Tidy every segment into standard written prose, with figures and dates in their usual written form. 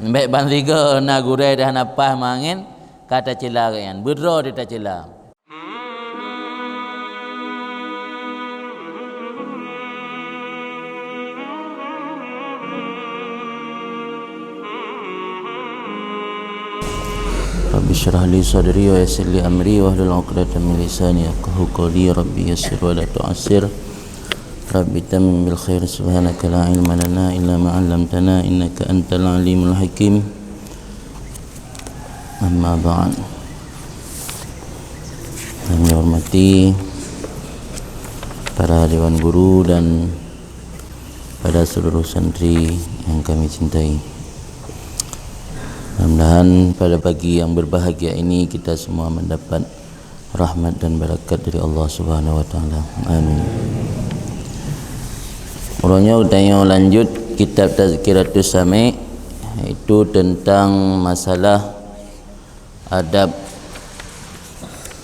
Baik bang tiga na gurai dah napas mangin kata cela kan. Berdro dia tak cela. Rabbi syrah li sadri wa yassir li amri wahlul 'uqdatam min lisani yafqahu qawli. Rabbi yassir wa la tu'assir. Rabbi tammim bil khair. Subhanaka la ilma lana illa ma 'allamtana innaka antal alimul hakim. Amma ba'd. Kami hormati para dewan guru dan pada seluruh santri yang kami cintai. Mudah-mudahan pada pagi yang berbahagia ini kita semua mendapat rahmat dan barakat dari Allah Subhanahu wa taala. Amin. Urangnya tanya lanjut kitab Tazkiratus Sami', itu tentang masalah adab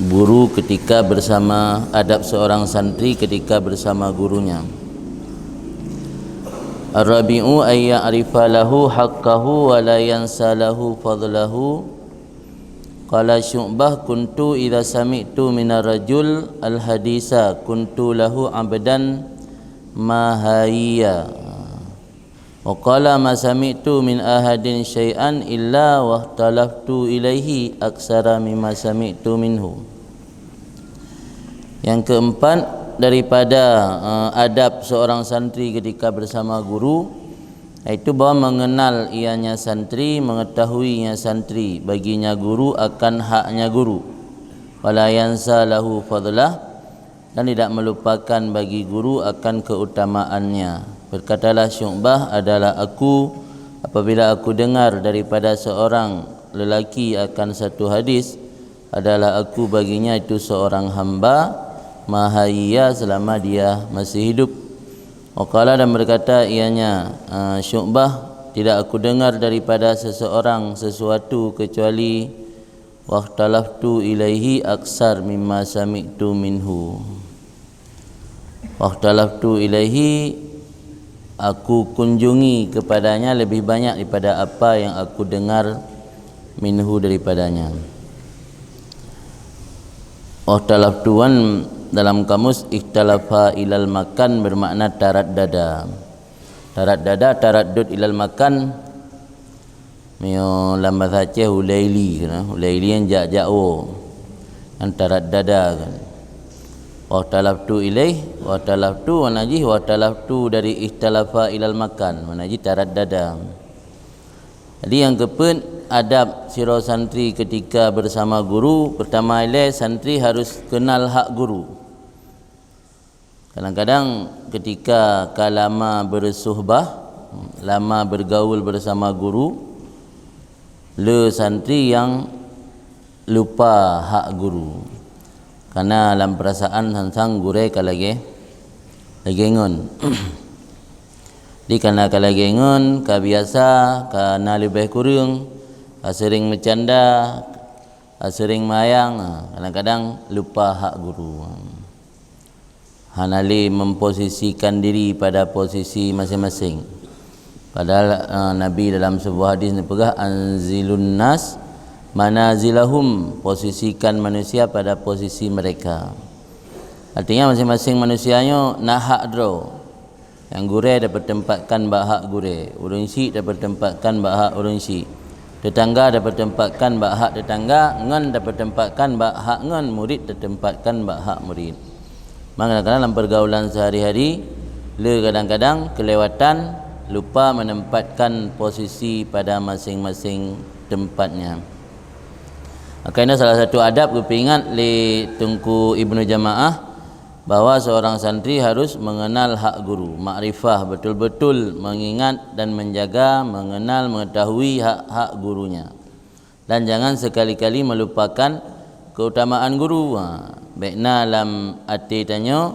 guru ketika bersama, adab seorang santri ketika bersama gurunya. Ar-rabi'u ay ya'rifa lahu haqqahu wa la yansa lahu fadlahu. Qala Syu'bah kuntu idza sami'tu minar rajul al-hadisa kuntu lahu 'abdan mahayya. Wa qala ma sami'tu min ahadin syai'an illa wa talaftu ilaihi aksara mimma sami'tu minhu. Yang keempat daripada adab seorang santri ketika bersama guru, iaitu bahawa mengenal ianya santri, mengetahuinya santri, baginya guru akan haknya guru. Wala yansa lahu fadlah, dan tidak melupakan bagi guru akan keutamaannya. Berkatalah Syu'bah, adalah aku apabila aku dengar daripada seorang lelaki akan satu hadis, adalah aku baginya itu seorang hamba mahayya selama dia masih hidup. Waqala, dan berkata ianya Syu'bah, tidak aku dengar daripada seseorang sesuatu kecuali waqtalaftu ilaihi aksar mimma sami'tu minhu. Waqtalaftu ilaihi, aku kunjungi kepadanya lebih banyak daripada apa yang aku dengar minhu daripadanya. Waqtalaftuan dalam kamus ikhtalafa ilal makan bermakna taraddada. Taraddada, taraddud ilal makan. Mio lama saja hulaili kan. Hulaili yang jak-jakwo. Yang taraddada kan. Wa talaftu ilaih, wa talaftu wa najih, wa talaftu dari ikhtalafa ilal makan, manajih taraddada. Jadi yang keempat, adab sira santri ketika bersama guru, pertama ile santri harus kenal hak guru. Kadang-kadang ketika lama bersuhbah, lama bergaul bersama guru, le santri yang lupa hak guru. Karena dalam perasaan sansang gure kalage lagengon. Di kana kalagengon ka biasa kana lebih kurang, sering bercanda, sering mayang, kadang-kadang lupa hak guru. Hanali memposisikan diri pada posisi masing-masing. Padahal Nabi dalam sebuah hadis pegah anzilun nas manazilahum, posisikan manusia pada posisi mereka. Artinya masing-masing manusianya nak hak draw. Yang gure dapat tempatkan bak hak gure, urang si dapat tempatkan bak hak urang si, tetangga dapat tempatkan bak hak tetangga, ngan dapat tempatkan bak hak ngan, murid ditempatkan bak hak murid. Maka kadang-kadang dalam pergaulan sehari-hari le kadang-kadang kelewatan, lupa menempatkan posisi pada masing-masing tempatnya. Kerana salah satu adab kepingat li Tungku Ibnu Jamaah, bahawa seorang santri harus mengenal hak guru, makrifah, betul-betul mengingat dan menjaga, mengenal, mengetahui hak-hak gurunya. Dan jangan sekali-kali melupakan keutamaan guru. Baikna dalam arti tanya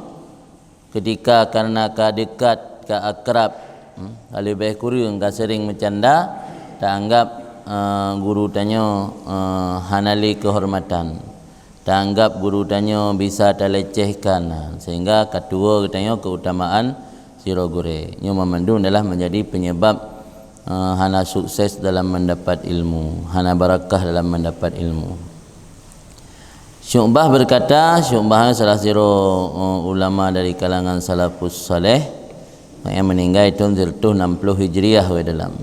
ketika karena ka dekat, ka akrab, lebih kurang ka sering bercanda, tak anggap guru tanya hanali kehormatan, tak anggap guru tanya bisa terlecehkan, sehingga kedua tanya keutamaan sira gure. Nyo memandung adalah menjadi penyebab hana sukses dalam mendapat ilmu, hana barakah dalam mendapat ilmu. Syu'bah berkata, Syu'bah salah satu ulama dari kalangan salafus saleh yang meninggal itu 60 Hijriah wa dalam.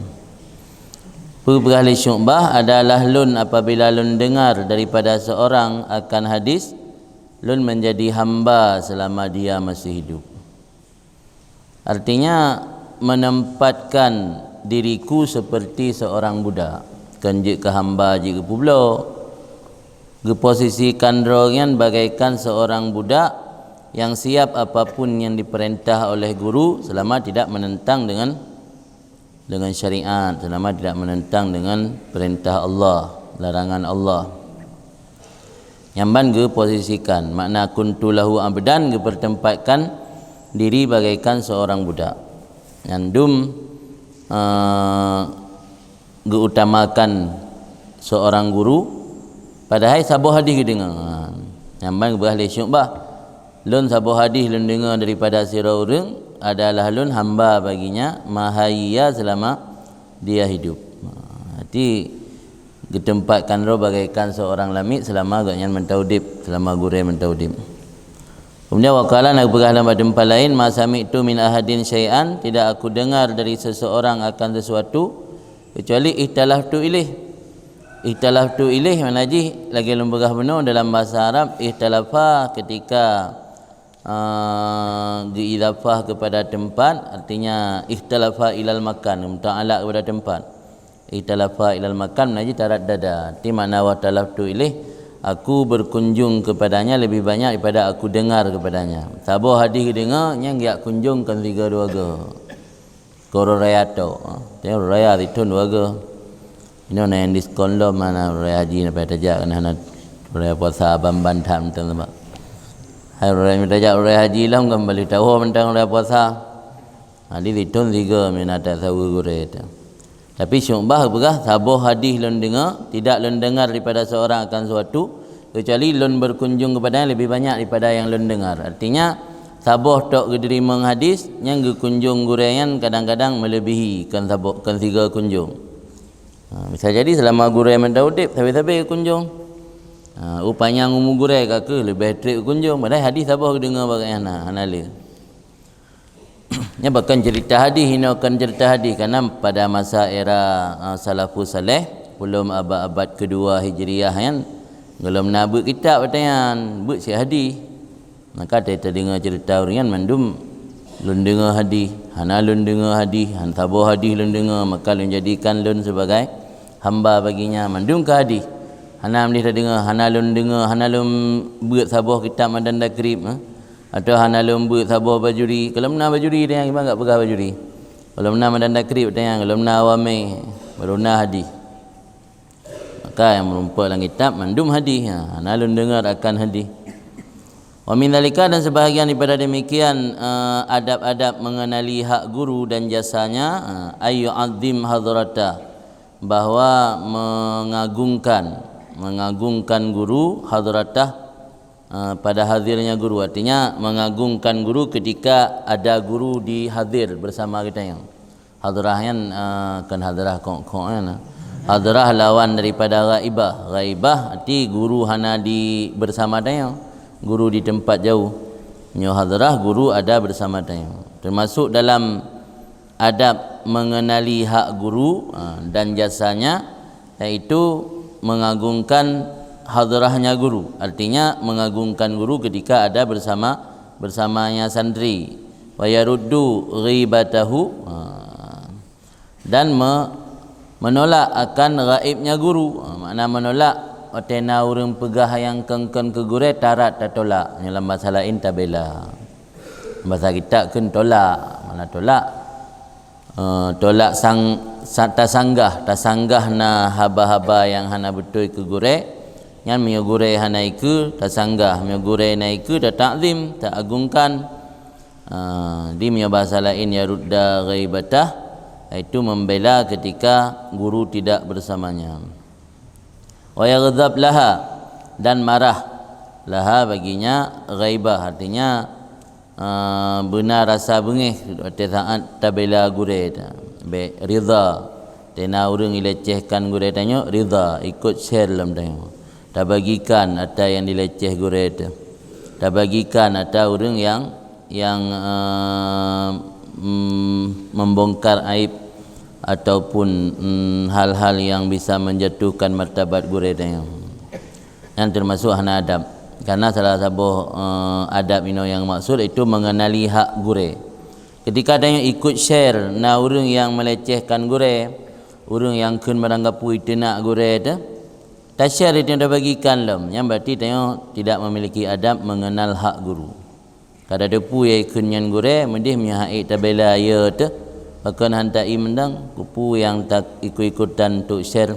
Perihal Syu'bah adalah lun apabila lun dengar daripada seorang akan hadis, lun menjadi hamba selama dia masih hidup. Artinya menempatkan diriku seperti seorang budak, kan jika hamba jika pula geposisikan drongan bagaikan seorang budak yang siap apapun yang diperintah oleh guru selama tidak menentang dengan syariat, selama tidak menentang dengan perintah Allah, larangan Allah. Nyamban geposisikan makna kuntu lahu abdan, gepertempatkan diri bagaikan seorang budak. Nyandum geutamakan seorang guru padahal sabuh hadis dengar. Nyamban berahli Syu'bah, lun sabuh hadis lun dengar daripada sira urang adalah lun hamba baginya mahaya selama dia hidup. Hati ditempatkan roh bagaikan seorang lamik selama agaknya mentaudib, selama gure mentaudib. Kemudian waqala nak berah dalam tempat lain, ma sami'tu min ahadin syai'an, tidak aku dengar dari seseorang akan sesuatu kecuali ihtalaftu ilaih. Ihtalaftu ilaih mana ji lagi lemberah benar dalam bahasa Arab. Ihtalafa ketika diidafah kepada tempat, artinya ikhtalafa ilal makan, muta'alaq kepada tempat. Ikhtalafa ilal makan mana ji tarat dada. Arti makna wa talaftu ilaih, aku berkunjung kepadanya lebih banyak daripada aku dengar kepadanya. Sabuh hadis dengar yang dia kunjungkan 3-2 ke koro raya tu. Dia raya itu 2 ke. Ini yang diskon lo mana raya haji sampai tajak kena raya puasa bamban tam teman. Hai raya tajak raya haji lah kembali tahu tentang raya puasa. Hadis itu 3 minat tahu gure itu. Tapi Syu'bah berkah sabuh hadis lun dengar, tidak lun dengar daripada seorang akan suatu kecuali lun berkunjung kepadanya lebih banyak daripada yang lun dengar. Artinya sabuh tok diterima hadis yang kunjung gurean kadang-kadang melebihi kan sabuh kan 3 kunjung. Bisa jadi selama gure mendaudib tapi kunjung. Rupanya umur gure ke lebih trik kunjung padahal hadis sabuh dengar bagaimana analis. Nya bahkan cerita hadis, hinakan cerita hadis kerana pada masa era salafus saleh belum abad kedua Hijriah kan belum nabut kitab katanya but si hadis, maka kita dengar cerita orang mandum lun dengar hadis, hana lun dengar hadis, han tabuh hadis lun dengar, maka lun jadikan lun sebagai hamba baginya mandum ke hadis. Hana mesti dengar, hana lun buat sabuh kitab Madan Dakrib atau hana lembut sabuh bajuri. Kalau mena bajuri dia yang enggak pegang bajuri. Kalau mena Madan Dakrib dia yang kalau mena awami baru na hadis. Maka yang merumput dalam kitab mandum hadis. Hana lun dengar akan hadis. Wa min zalika, dan sebahagian daripada demikian adab-adab mengenali hak guru dan jasanya, ayu azim hadrata, bahwa mengagungkan guru, hadratah pada hadirnya guru, artinya mengagungkan guru ketika ada guru di hadir bersama kita. Yang hadrah kan hadrah kok kan hadrah lawan daripada ghaibah arti guru hana di bersama dia, guru di tempat jauh. Nyo hadrah guru ada bersama dia, termasuk dalam adab mengenali hak guru dan jasanya, yaitu mengagungkan hadrahnya guru, artinya mengagungkan guru ketika ada bersamanya santri. Wa yaruddu ghibatahu, dan menolak akan gaibnya guru. Makna menolak otena urang pegah yang kengken ke guru tarat tatolak. Dalam bahasa lain tabela. Bahasa kita kan tolak. Mana tolak? Tolak tasanggah na haba-haba yang hana betul ke gure. Yang menyegure hana iku tasanggah, menyegure naiku ta ta'zim, ta agungkan. Di bahasa lain ya rudda ghaibatah, itu membela ketika guru tidak bersamanya. Wa yaghdab laha, dan marah laha baginya ghaibah, artinya benar rasa bengih pada saat tabela gure. be ridha tena urang dilecehkan gure tanya ridha ikut share dalam tanya tak bagikan ada yang dileceh gure tu tak bagikan ada urang yang membongkar aib ataupun hal-hal yang bisa menjatuhkan martabat gure tanya yang termasuk hana adab. Karena salah satu adab yang maksud itu mengenali hak gure. Ketika ada yang ikut share na orang yang melecehkan gure, orang yang kun meranggapi itu nak gure tu, tak share itu dah bagikan lem. Yang berarti tengok tidak memiliki adab mengenal hak guru. Kada ada pu yang kunyan gure, mendih menyahai tabela ya tu, akan hantai mendang kupu yang tak ikut-ikutan untuk share.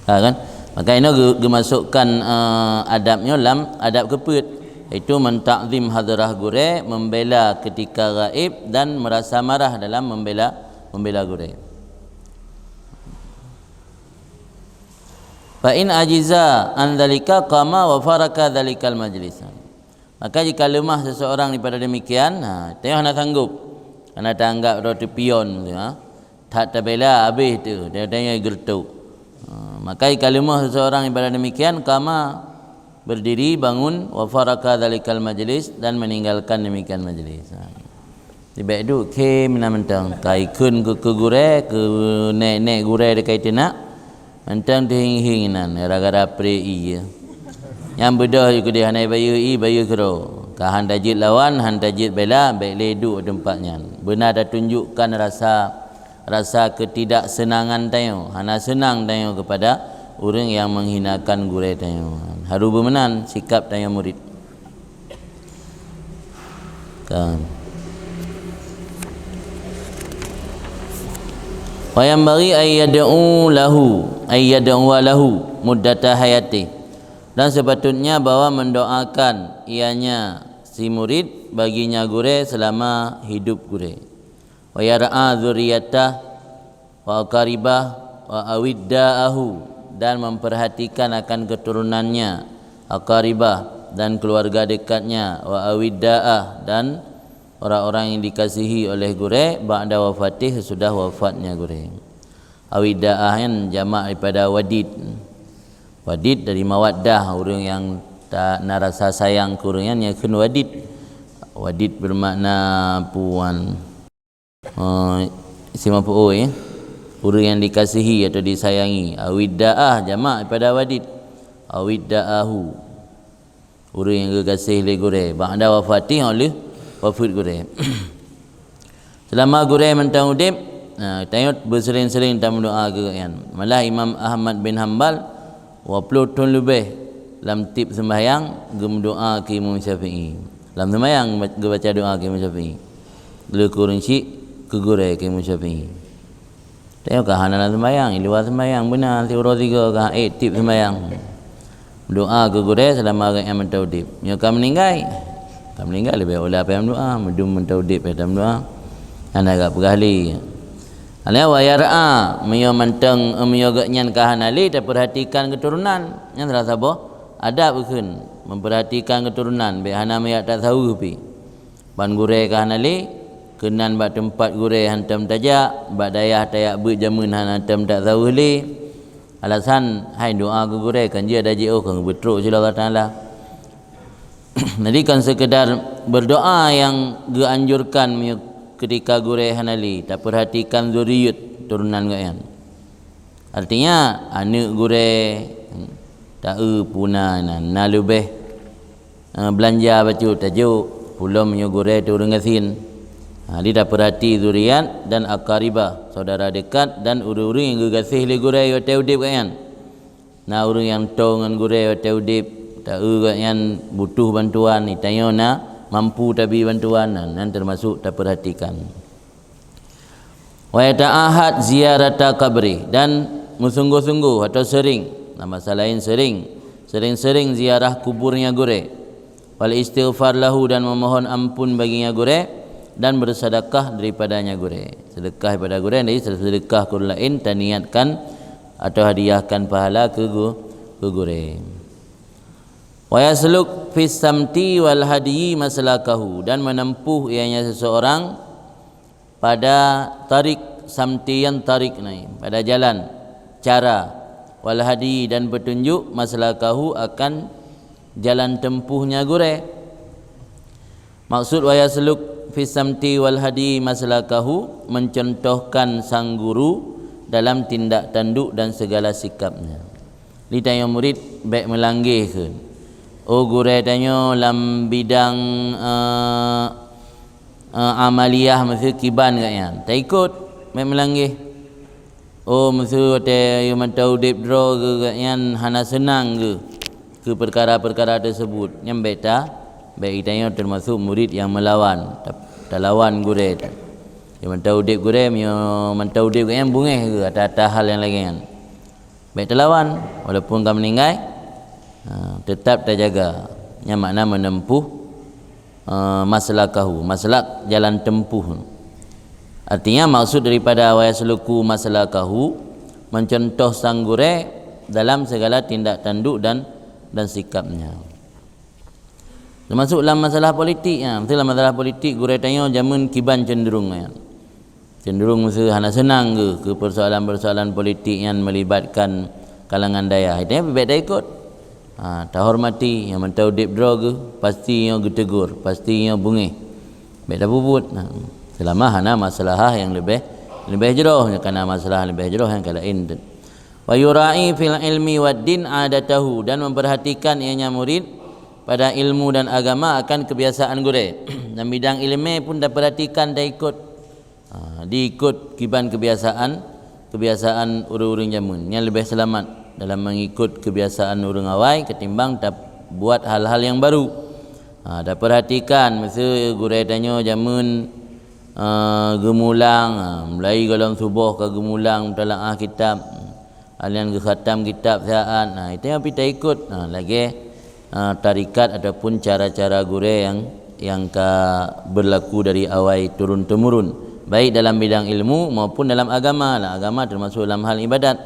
Kan? Maka ini dimasukkan adabnya dalam adab keput, itu mentakzim hadrah gure, membela ketika gaib dan merasa marah dalam membela gure. Fa in ajiza an dzalika qama wa faraka dzalikal majlis. Maka jika lemah seseorang daripada demikian, tengok nak sanggup. Karena tanggap roti pion tu, tak terbela habis tu, dia tanya gertuk. Maka jika lemah seseorang daripada demikian, qama berdiri bangun wa faraka dzalikal majlis dan meninggalkan demikian majlis. Tiba duk ke mentang kai kun ke gure ke nek gure dekat nak mentang dihing-hinginan gara-gara prei. Yang bedah juga dia hanai bayu kero. Ka han dajit lawan han dajit bela baik leduk tempatnya. Benar dah tunjukkan rasa ketidaksenangan tayo. Hana senang tayo kepada orang yang menghinakan gure tayo. Haru bermenan sikap tayo murid. Kan. Wa yanbaghi ayyad'u lahu muddata hayati. Dan sepatutnya bahwa mendoakan ianya si murid baginya gure selama hidup gure. Wa yar'a dzurriyyatah wa qaribah wa awidda'ahu dan memperhatikan akan keturunannya, aqaribah dan keluarga dekatnya, wa awidda'ah dan orang-orang yang dikasihi oleh gure ba'da wafatih sesudah wafatnya gure. Awidda'ah yang jamak daripada wadid. Wadid dari mawaddah, orang yang tak narasa sayang ke orang yang kun wadid. Wadid bermakna puan isim maf'ul orang yang dikasihi atau disayangi. Awidda'ah jamak daripada wadid. Awidda'ahu orang yang dikasihi oleh gure ba'da wafatih oleh wafat gure. Selama gure mentang udip, tengok bersering-sering tak mendoa kan. Malah Imam Ahmad bin Hanbal 20 tahun lebih dalam tip sembahyang berdoa ke Imam Syafi'i. Dalam sembahyang baca doa ke Imam Syafi'i. Lu kurang sik ke gure ke Imam Syafi'i. Tengok kah hana sembahyang, luar sembahyang benar tiura tiga kah tip sembahyang. Doa ke gure selama orang yang mentang udip. Nyoka meninggal. Tak meninggal lebih oleh apa yang doa, medum mentaudip dalam doa. Anda agak pegahli. Alaya wa yar'a meyo menteng meyo gaknyan kahanali tak perhatikan keturunan. Yang terasa apa? Adab keun memperhatikan keturunan. Be hana meyak tak tahu pi. Ban gure kahanali kenan bak tempat gure hantam tajak, bak dayah tayak beut jamun hantam tak tahu li. Alasan hai doa ke gure kan dia ada JO kan betruk sila Allah Taala. Jadi kan sekedar berdoa yang dianjurkan ketika gure hanali tak perhatikan zuriat turunan gayan. Artinya anak gure tak puna na lebih belanja baca tajuk pulang menyo gure tu orang asin. Dia tak perhati zuriat dan aqaribah saudara dekat dan urang-urang yang gekasih le gure yo teudip gayan. Na urang yang tong ngan gure yo teudip tak yang butuh bantuan ni tanya nak mampu tapi bantuan dan termasuk tak perhatikan. Wa ta'ahad ziarata qabri dan sungguh-sungguh atau sering, nama lain sering ziarah kuburnya gure. Wal istighfar lahu dan memohon ampun baginya gure dan bersedekah daripadanya gure. Sedekah daripada gure dari sedekah ke lain dan niatkan atau hadiahkan pahala ke gure. Wa yasluk fis samti wal hadi maslakahu dan menempuh ianya seseorang pada tarik samtiyan tarik ni, pada jalan, cara, wal hadi dan petunjuk, maslakahu akan jalan tempuhnya gure. Maksud wa yasluk fi samti wal hadi maslakahu, mencontohkan sang guru dalam tindak tanduk dan segala sikapnya. Li tanya murid baik melanggih ke, oh guru tanya dalam bidang amaliyah mesti kiban katnya, tak ikut baik melanggih. Oh mesti ada yang tahu deep draw ke katnya, hana senang ke perkara-perkara tersebut. Yang beta baik tanya termasuk murid yang melawan, tak lawan guru tu. Yang tahu deep guru, yang tahu deep katnya bungeh ke ada hal yang lain. Baik terlawan walaupun kamu meninggal, tetap terjaga. Yang makna menempuh maslakahu, maslak jalan tempuh. Artinya maksud daripada wa yasluku maslakahu, mencontoh sang guru dalam segala tindak tanduk dan sikapnya. Termasuk dalam masalah politik, betul dalam masalah politik guru tanya zaman kiban cenderung cenderung mesti hana senang ke persoalan-persoalan politik yang melibatkan kalangan daya. Itu baik dah ikut. Tak hormati yang mentau deep draw ke, pasti yang getegur, pasti yang bungih. Baik dah bubut. Selama hana masalah yang lebih jeroh, kerana masalah lebih jeroh yang kalain. Wa yura'i fil ilmi wad din adatahu, dan memperhatikan ianya murid pada ilmu dan agama akan kebiasaan guru. Dan bidang ilmu pun dah perhatikan, dah ikut. Diikut kiban kebiasaan orang-orang jamun yang lebih selamat dalam mengikut kebiasaan orang awai ketimbang tak buat hal-hal yang baru. Dah perhatikan mesti guru tanya jamun gemulang, mulai golong subuh ke gemulang mutalaah kitab, alian ke khatam kitab saat. Itu yang kita ikut. Lagi tarikat ataupun cara-cara guru yang berlaku dari awai turun temurun, baik dalam bidang ilmu maupun dalam agama. Agama termasuk dalam hal ibadat.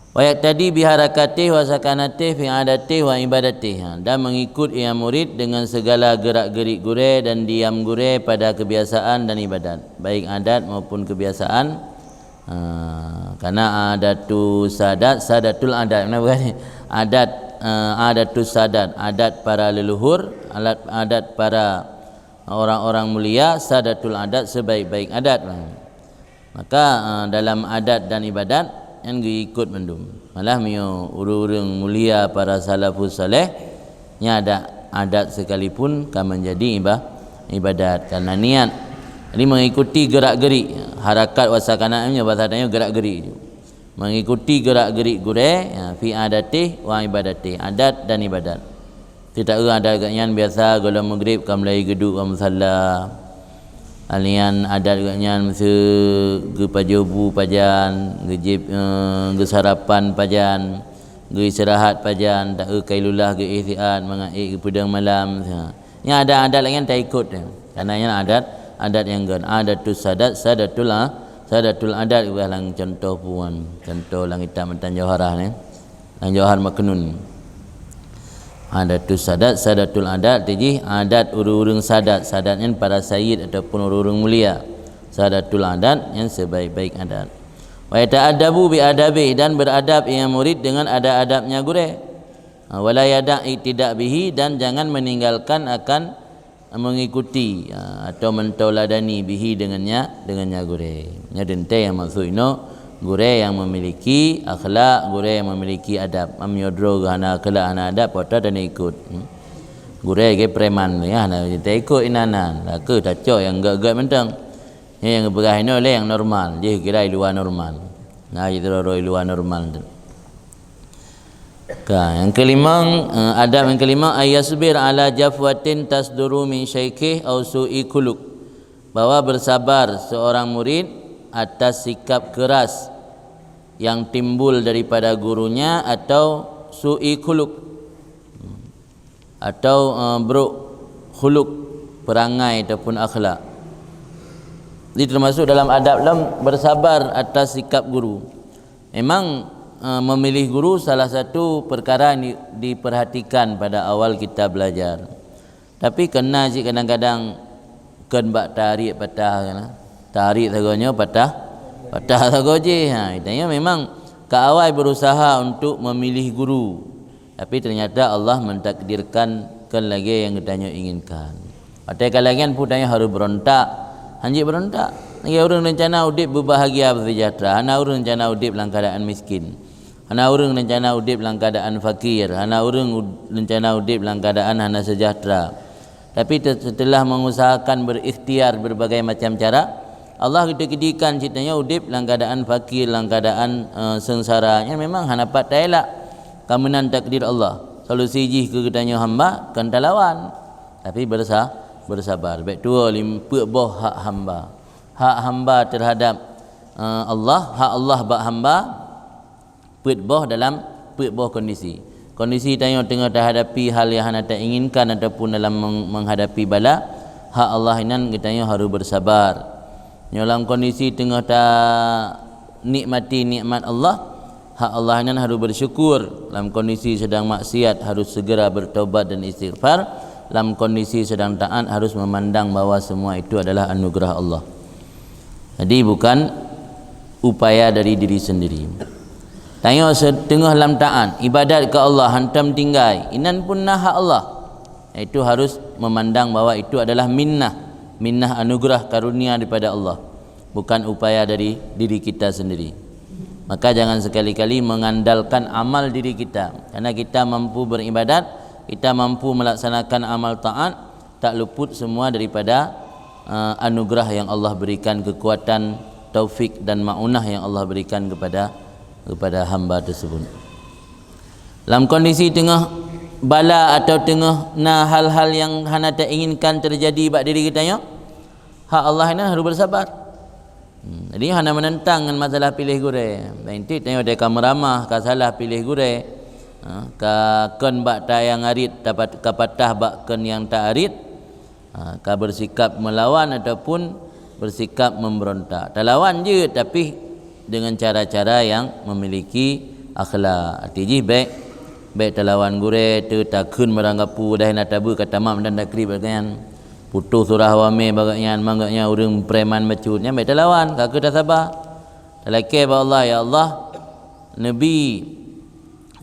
Wa yaqtadi bi harakatihi wa sakanatihi fi adatihi wa ibadatihi, dan mengikut ia murid dengan segala gerak-gerik guru dan diam guru pada kebiasaan dan ibadat, baik adat maupun kebiasaan. Karena adatu sadat, sadatul adat. Mana bukan? Adatus sadat, adat para leluhur, adat para orang-orang mulia, sadatul adat, sebaik-baik adat. Maka dalam adat dan ibadat yang ikut mendum. Malah mio urang mulia para salafus saleh nya ada adat sekalipun kan menjadi ibadat karena niat. Jadi mengikuti gerak-gerik harakat wasakananya, bahasanya gerak-gerik. Mengikuti gerak-gerik guru fi adatih wa ibadatih, adat dan ibadat. Tidak ada agaknya biasa golong maghrib kam mulai geduk kam musalla. Alian adat agaknya mesti ge pajobu pajan, ge sarapan pajan, ge istirahat pajan, tak kailulah ge ihtiad mengaik ke pedang malam. Nya ada adat lain tak ikut. Karena yang adat yang gan adatus sadat, sadatul adat lang contoh puan, contoh lang hitam tan Johara ni. Lang Johar Maknun. Adatus sadat, sadatul adat, jadi adat urung-urung sadatnya para sayyid ataupun urung mulia. Sadatul adat yang sebaik-baik adat. Wa ta'adabu bi adabi, dan beradab ia murid dengan adab-adabnya guru. Wala yada'i tidak bihi, dan jangan meninggalkan akan mengikuti atau mentauladani bihi dengannya guru. Nya dente yang maksud ino guru yang memiliki akhlak, guru yang memiliki adab. Am yodro gana akhlak ana adab pada dan ikut. Guru ke preman ya na kita ikut inanan. Lah ke tacok yang gak-gak mentang. Yang berah ino le yang normal, dia kira luar normal. Nah itu roi luar normal tu. Yang kelima, adab yang kelima, ayasbir ala jafwatin tasduru min syaikh au su'i kuluk, bahwa bersabar seorang murid atas sikap keras yang timbul daripada gurunya atau su'i kuluk atau buruk khuluk, perangai ataupun akhlak. Ini termasuk dalam adab dalam bersabar atas sikap guru. Memang memilih guru salah satu perkara yang diperhatikan pada awal kita belajar. Tapi kena kadang-kadang ken bak tarik patah kana. Tarik sagonyo patah sagoje. Itanya memang ke awal berusaha untuk memilih guru. Tapi ternyata Allah mentakdirkan lagi yang kitanya inginkan. Patai kalangan putanya harus berontak. Hanjik berontak. Lagi orang rencana udip berbahagia bersejahtera. Hana orang rencana udip dalam keadaan miskin. Hana orang rencana udip dalam keadaan fakir. Hana orang rencana udip dalam keadaan hana sejahtera. Tapi setelah mengusahakan berikhtiar berbagai macam cara, Allah kedikan ceritanya udip dalam keadaan fakir, dalam keadaan sengsaranya memang hana pat elak kamenan takdir Allah. Solusi jih ke ketanya hamba kan lawan. Tapi bersabar. Baik tua limpe boh hak hamba. Hak hamba terhadap Allah, hak Allah bak hamba put boh dalam put boh kondisi. Kondisi tanya tengah terhadapi hal yang hana tak inginkan ataupun dalam menghadapi bala, hak Allah inan kitanya harus bersabar. Dalam kondisi tengah tak nikmati nikmat Allah, hak Allah inan harus bersyukur. Dalam kondisi sedang maksiat harus segera bertaubat dan istighfar. Dalam kondisi sedang taat harus memandang bahawa semua itu adalah anugerah Allah. Jadi bukan upaya dari diri sendiri. Tanya setengah dalam taat ibadat ke Allah hantam tinggai inan pun hak Allah. Itu harus memandang bahawa itu adalah minnah anugerah karunia daripada Allah, bukan upaya dari diri kita sendiri. Maka jangan sekali-kali mengandalkan amal diri kita. Karena kita mampu beribadat, kita mampu melaksanakan amal taat, tak luput semua daripada anugerah yang Allah berikan, kekuatan, taufik dan maunah yang Allah berikan kepada hamba tersebut. Dalam kondisi tengah bala atau tengah hal-hal yang hana tak inginkan terjadi bak diri kita nya, hak Allah ini harus bersabar. Jadi hana menentang dengan masalah pilih gure. Nanti tengok dia kamu ramah ka salah pilih gure. Ka ken bak ta yang arit dapat kapatah bak ken yang tak arit. Ka bersikap melawan ataupun bersikap memberontak. Tak lawan je tapi dengan cara-cara yang memiliki akhlak. Artinya baik terlawan gure tu takun meranggapu dah nak tabu kata mam dan dakri bagian putus surah wame bagian mangganya urang preman macutnya baik terlawan kaku dah sabar. Talake ba Allah, ya Allah nabi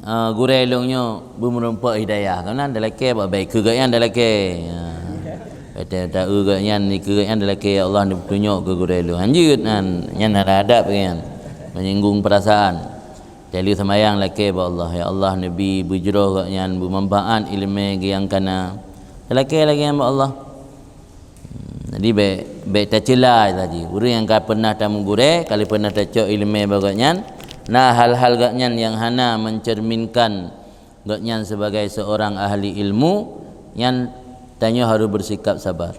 gure elongnya bermerumpak hidayah kanan talake ba baik ke gayan talake. Tak gayan ni ke gayan talake, ya Allah ni tunjuk ke gure elong anjut nan yang ada adab bagian menyinggung perasaan. Jadi semayang laki ba Allah, ya Allah nabi bujroh yang bermanfaat ilmu yang kana laki yang ba Allah. Jadi baik tak celah tadi urang yang pernah tamu gure kali pernah tacok ilmu bagaknya nah hal-hal gaknya yang hana mencerminkan gaknya sebagai seorang ahli ilmu yang tanya harus bersikap sabar.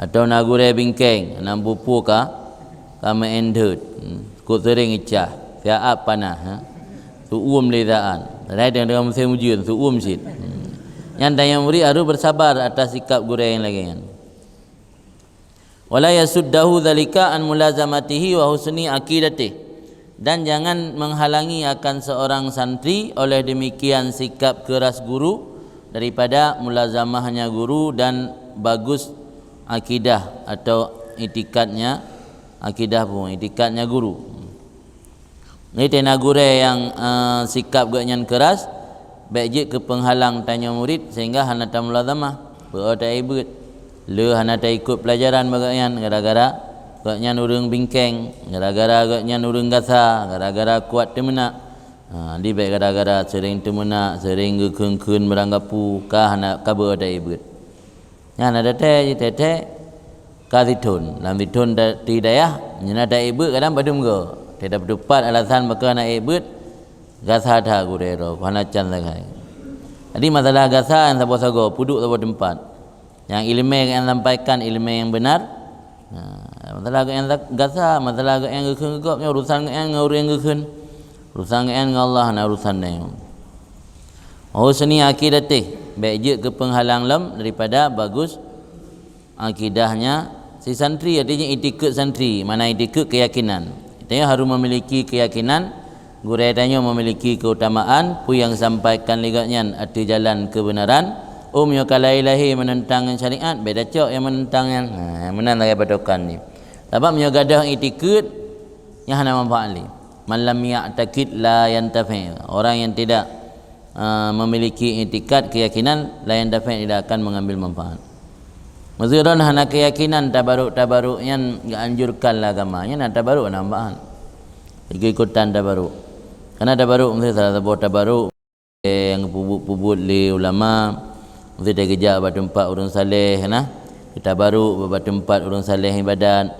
Atau nak gure bingkeng nak bupu ka kama endut kut sering icah fi'ab panah su'um lidaan lain dengan musim ujian su'um sit yang tanya murid harus bersabar atas sikap guru yang lagi kan. Wala yasuddahu dzalika an mulazamatihi wa husni aqidatih, dan jangan menghalangi akan seorang santri oleh demikian sikap keras guru daripada mulazamahnya guru dan bagus akidah atau itikadnya itikadnya guru. Ini tena gure yang sikap gaknya keras baik je ke penghalang tanya murid sehingga hana tak mulazamah berada ibut le hana tak ikut pelajaran bagaknya gara-gara gaknya urang bingkeng, gara-gara gaknya urang gasa, gara-gara kuat temena. Di baik gara-gara sering temena, sering gekengkeun meranggapu ka hana ka berada ibut. Nya ada teh kaditun lam ditun hidayah nyana da ibut kadang badum go. Tidak berdepat alasan maka nak ibut gasa dah gurero hana can lagai. Jadi masalah gasa yang sabar-sabar puduk sabar tempat. Yang ilmu yang sampaikan ilmu yang benar. Masalah yang gasa, masalah yang gekengkopnya urusan yang orang gekeun. Urusan yang Allah na urusan dia. Husni aqidatih, baik je ke penghalang lam daripada bagus akidahnya si santri, artinya itikad santri, mana itikad keyakinan. Dia harus memiliki keyakinan, guru tanya memiliki keutamaan, pu yang sampaikan ligatnya arti jalan kebenaran, Yo kalai-lahi menentang syariat, beda cok yang menentang yang menang lagi patokan ni. Sebab yo gadah itikad yang hana manfaat li. Man lam ya'taqid la yantafi. Orang yang tidak memiliki itikad keyakinan la yantafi, tidak akan mengambil manfaat. Maksudnya hana keyakinan tabaruk yang enggak anjurkanlah agamanya, nah tabaruk nambahan. Ikut-ikutan tabaruk. Karena tabaruk mesti salah satu tabaruk yang pubut li ulama, mesti dia kerja pada tempat orang saleh nah. Kita baru pada tempat orang saleh ibadat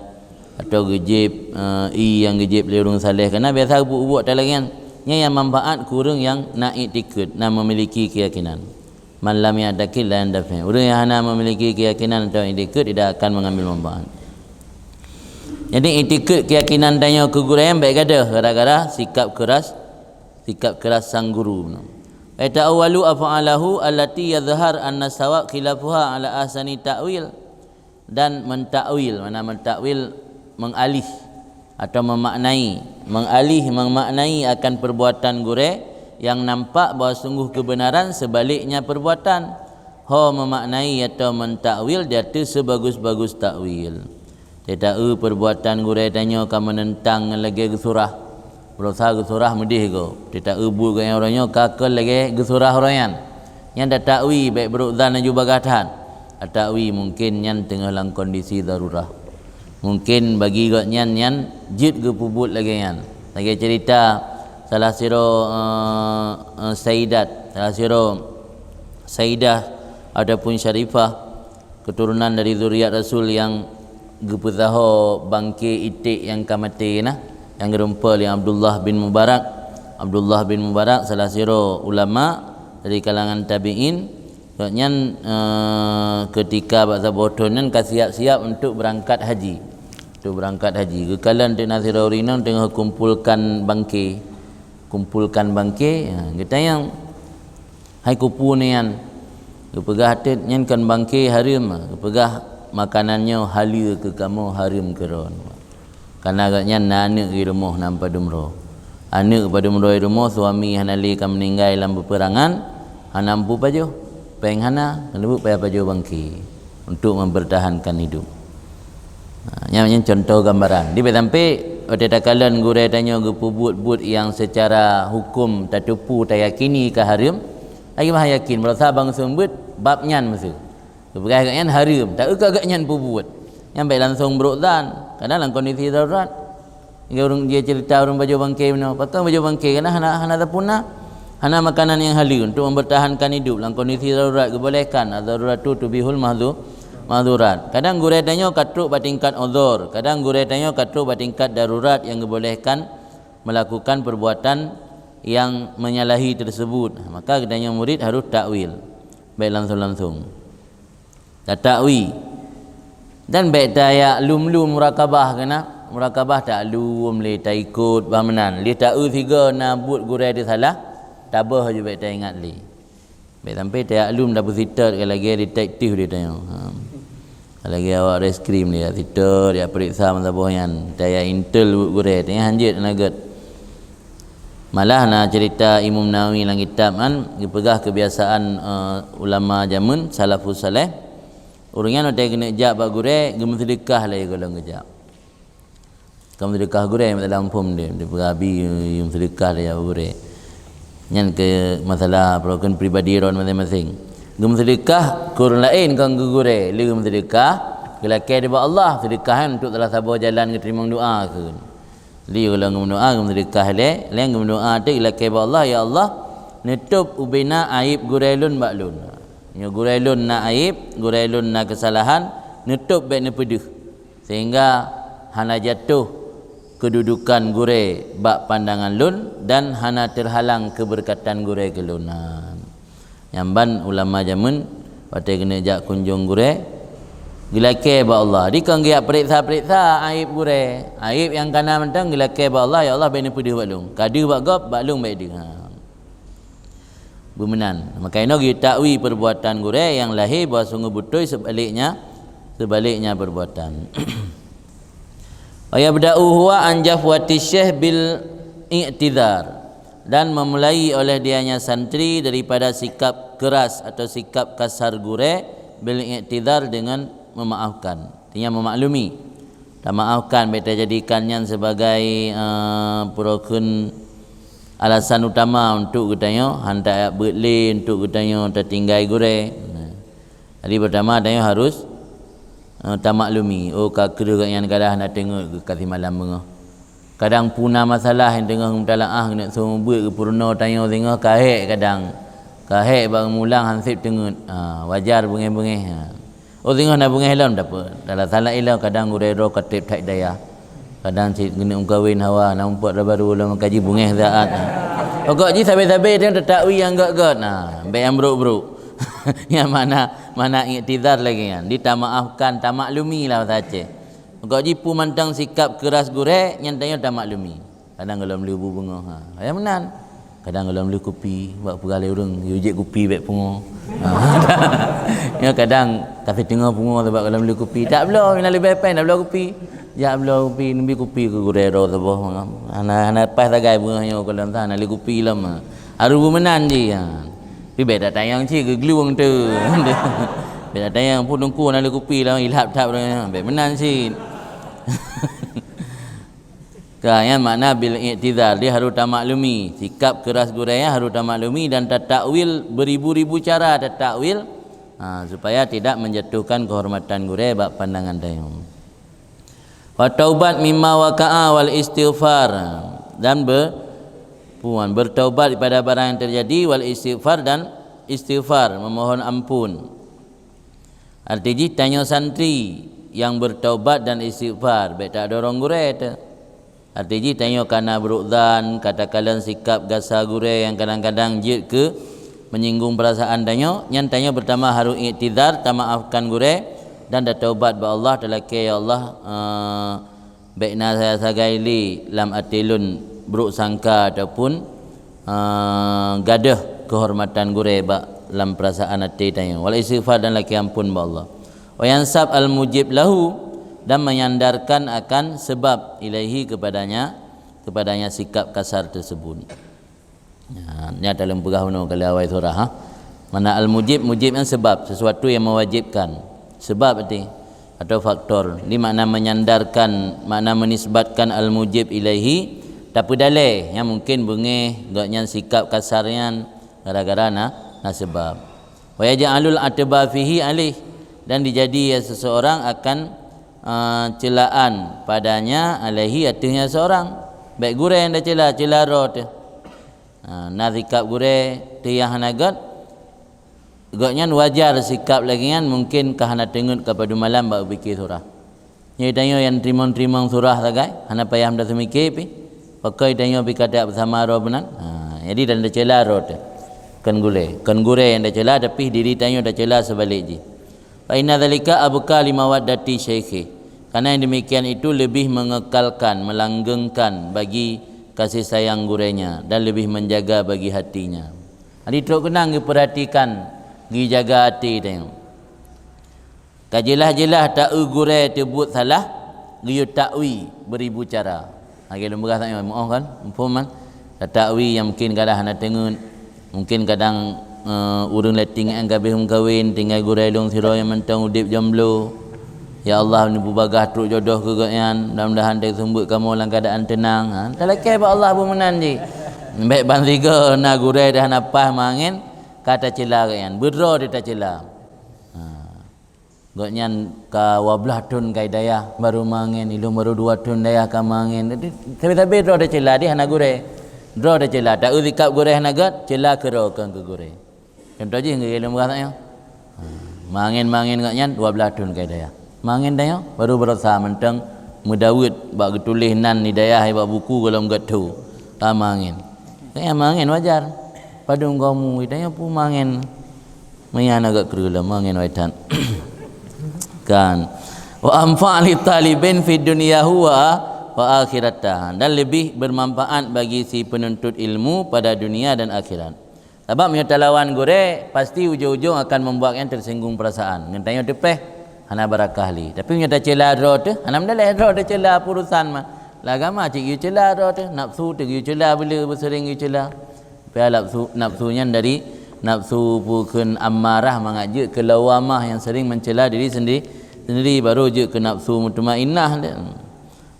atau gejib yang gejib li orang saleh, karena biasa buat talangan yang manfaat kurang yang nak ikut nak memiliki keyakinan. Man lam ya'taqid la yandafi. Orang yang hana memiliki keyakinan atau ikut tidak akan mengambil manfaat. Jadi ikut keyakinan tanya keguraian baik ada gara-gara sikap keras sang guru. Ta'awwalu af'alahu allati yadhhar anna sawab khilafuha ala ahsani ta'wil. Dan mentakwil, mana mentakwil mengalih atau memaknai akan perbuatan gure yang nampak bahawa sungguh kebenaran sebaliknya perbuatan. Memaknai atau mentakwil dia tu sebagus-bagus takwil. Tidak perbuatan gure tanya kamu menentang lagi surah. Berusaha gesurah medih ko. Tidak ubu ke yang orangnya kakal lagi gesurah orang yang dah takwi baik berudzan dan juga bagatan. Takwi mungkin yang tengah dalam kondisi darurah. Mungkin bagi got yang jid ke pubut lagi yang. Lagi cerita salah siro Sayyidah ataupun Syarifah, keturunan dari zuriat Rasul yang geputaho bangke itik yang kamati nah. Yang gerumpa li Abdullah bin Mubarak salah siro ulama dari kalangan tabi'in. Nyan ketika bahasa bodohnya siap-siap untuk berangkat haji. Kekalan di Nasirurina tengah kumpulkan bangke. Kita yang hai kupu ni yang kepegah hatit nyan kan bangke harim, kepegah makanannya halia ke kamu harim keron. Karena agaknya anak di rumah nampak dumro. Anak pada dumro di rumah, suami hanali kan meninggal dalam peperangan, hanampu pajo, peng hana, kenapa payah pajo bangki untuk mempertahankan hidup. Yang contoh gambaran. Di sampai pada takalan gure tanya gepubut-but yang secara hukum tatupu tak yakini ke harim, lagi mah yakin merasa bang sembut babnya mesti. Kepegai agaknya harim, tak agaknya pubut. Yang baik langsung berudzan. Kadang dalam kondisi darurat dia cerita orang baju bangkai mana patut baju bangkai kerana hana tapuna hana makanan yang halal untuk mempertahankan hidup dalam kondisi darurat kebolehkan daruratu tubihul mahdurat. Kadang gure tanya katruk batingkat uzur, kadang gure tanya katruk batingkat darurat yang kebolehkan melakukan perbuatan yang menyalahi tersebut. Maka katanya murid harus takwil baik langsung takwi. Dan baik daya lum-lum murakabah kena murakabah tak lum le tak ikut bamenan li tak tiga nabut gurai dia salah tabah je baik tak ingat li baik sampai tak lum dah bersitar ke lagi detektif dia tanya lagi awak reskrim dia sitar dia periksa mazhabohyan daya intel gurai tanya hanjit nagat malah nak cerita Imam Nawawi dalam kitab kan dipegah kebiasaan ulama zaman salafus saleh. Orangnya nak kena jak bak gure, gem sedekah lah kalau ngejak. Kamu sedekah gure dalam form dia berabi yang sedekah dia gure. Yang ke masalah perlukan pribadi orang masing-masing. Gem sedekah kurang lain kan gure, li gem sedekah kelakar di Allah, sedekah untuk telah sabar jalan ke terima doa ke. Li kalau gem doa gem sedekah le, lain gem doa tu kelakar Allah, ya Allah nutup ubina aib gurelun baklun. Ya gurailun nak aib, gurailun nak kesalahan, nutup baik nepedih. Sehingga hana jatuh kedudukan gure bak pandangan lun dan hana terhalang keberkatan gure kelunan. Yang ban ulama zaman patai kena jak kunjung gure gilake ba Allah. Di kan giat periksa-periksa aib gure. Aib yang kana mentang gilake ba Allah, ya Allah baik nepedih baklung. Kadu bak gop baklung baik dia. Bermenan. Maka ini kita takwi perbuatan gure yang lahir bahawa sungguh betul sebaliknya perbuatan. Wa yabda'u huwa an jafwati syekh bil i'tidhar. dan memulai oleh dianya santri daripada sikap keras atau sikap kasar gureh bil i'tidar dengan memaafkan, artinya memaklumi dan maafkan, beta jadikannya sebagai purokun alasan utama untuk katanya hantar berlin untuk katanya tertinggal gureh. Jadi pertama katanya harus tamaklumi. Oh kakak yang kadang nak tengok ke kasih malam bengah. Kadang punah masalah yang tengah mutalaah nak suruh buat ke purna tanya tengok kahek kadang. Kahek bang mulang hansip tengok. Wajar bengih-bengih. Oh tengok nak bengih lah tak apa. Dalam salah ilah kadang gurero katip tak daya. Kadang cik kena kawin hawa nampak dah baru lah kaji bengih zaat. Pokok ji sabar-sabar dia takwi yang gak-gak. Baik yang buruk-buruk. Yang mana i'tidar lagi kan. Dia maafkan, tak maklumi lah saja. Pokok ji pu mantang sikap keras gureh nyantanya tak maklumi. Kadang kalau beli bunga. Yang menan. Kadang kalau beli kopi, buat pegalai orang, ujik kopi baik pungo. Ya kadang kasih tengah pungo sebab kalau beli kopi, tak belah, mina lebih pen, tak belah kopi. Ya belah kopi, nembi kopi ke gurero sebab. Anak pas tagai bunganya kalau entah nak beli kopi lah mah. Haru menan je. Tapi beda tayang cik ke geluang tu. Beda tayang pun nungku nak beli kopi lah, ilhap-tap dah. Baik menan cik. Yang makna bil i'tidar, dia harus tamaklumi sikap keras guraya, harus tamaklumi dan takwil beribu-ribu cara takwil supaya tidak menjatuhkan kehormatan guraya bab pandangan dayung. Wa taubat mimma waqa'a wal istighfar, dan bertaubat daripada barang yang terjadi, wal istighfar dan istighfar, memohon ampun. Artinya tanya santri yang bertaubat dan istighfar, baik tak ada orang guraya tu. Artinya tanya kana berukdan, katakanlah sikap gasa gureh yang kadang-kadang jid ke menyinggung perasaan tanya, yang tanya pertama harus i'tidar, tak maafkan gureh dan dah taubat ba Allah telaki ya Allah baikna saya sagaili lam atilun buruk sangka ataupun gadah kehormatan gureh ba lam perasaan hati tanya. Wal istighfar dan laki ampun ba Allah. Wa yansab al mujib lahu, dan menyandarkan akan sebab ilaihi kepadanya sikap kasar tersebut. Ini dalam pergaulan kalau awal surah. Mana al-mujib yang sebab, sesuatu yang mewajibkan. Sebab arti atau faktor. Ini makna menyandarkan, makna menisbatkan al-mujib ilaihi tapi dalih yang mungkin bengih gaknya sikap kasarnya gara-gara na sebab. Wa yaj'alul atba fihi alih, dan dijadi seseorang akan celaan padanya alaihi atasnya seorang. Baik gureh yang dah cela rot. Nazikap gureh tiyah nagat gaknya wajar sikap lagi kan mungkin kahana tengut kepada malam bak fikir surah. Nya tanya yang terima surah tagai hana payah dah semikir pi. Pakai tanya pi kata bersama ro benan. Jadi dan dah cela rot. Kan gureh yang dah cela tapi diri tanya dah cela sebalik je. Fa inna dzalika abqa limawaddati syaikhi, karena yang demikian itu lebih mengekalkan, melanggengkan bagi kasih sayang gurenya dan lebih menjaga bagi hatinya. Jadi teruk kenang perhatikan, gi jaga hati tengok. Kajelah-jelah tak gureh tebut salah, gi takwi beribu cara. Kalau berah tanya maaf kan, umpaman takwi yang mungkin kadang nak tengok, mungkin kadang urang letting ang kabeh kawin tinggal gureh long sira yang mentang udip jomblo. Ya Allah ni bubagah truk jodoh ke gakyan, mudah-mudahan dia sambut kamu dalam keadaan tenang. Talakai ba Allah pun menan je. Baik bang tiga na gureh dah napah mangin kata cela gakyan. Berro dia tak cela. Gakyan ka 12 tahun kai daya baru mangin, ilmu baru 2 tahun daya ka mangin. Tapi ro dia cela dia na gureh. Ro dia cela tak uzikap gureh nagat cela ke ro kan ke gureh. Contoh je ngai ilmu katanya. Mangin gakyan 12 tahun kai daya. Mangin daya baru berusaha mentang mudawud bak getulis nan ni daya bak buku kalau enggak tu. Mangin. Saya mangin wajar. Padung kamu daya pu mangin. Mayan agak kerula mangin waitan. Kan. Wa amfa'li talibin fid dunyahu wa akhiratah, dan lebih bermanfaat bagi si penuntut ilmu pada dunia dan akhirat. Sebab menyatalawan gureh pasti ujung-ujung akan membuatnya tersinggung perasaan. Ngentanya tepeh hana barakah li. Tapi menyata cela ro tu, hana mendaleh ro de cela urusan mah. lah agama cik yu celah tu nafsu tu yu celah bila bersering yu celah pia nafsunya dari nafsu bukan amarah mengajak ke lawamah yang sering mencela diri sendiri baru je ke nafsu mutmainnah dia.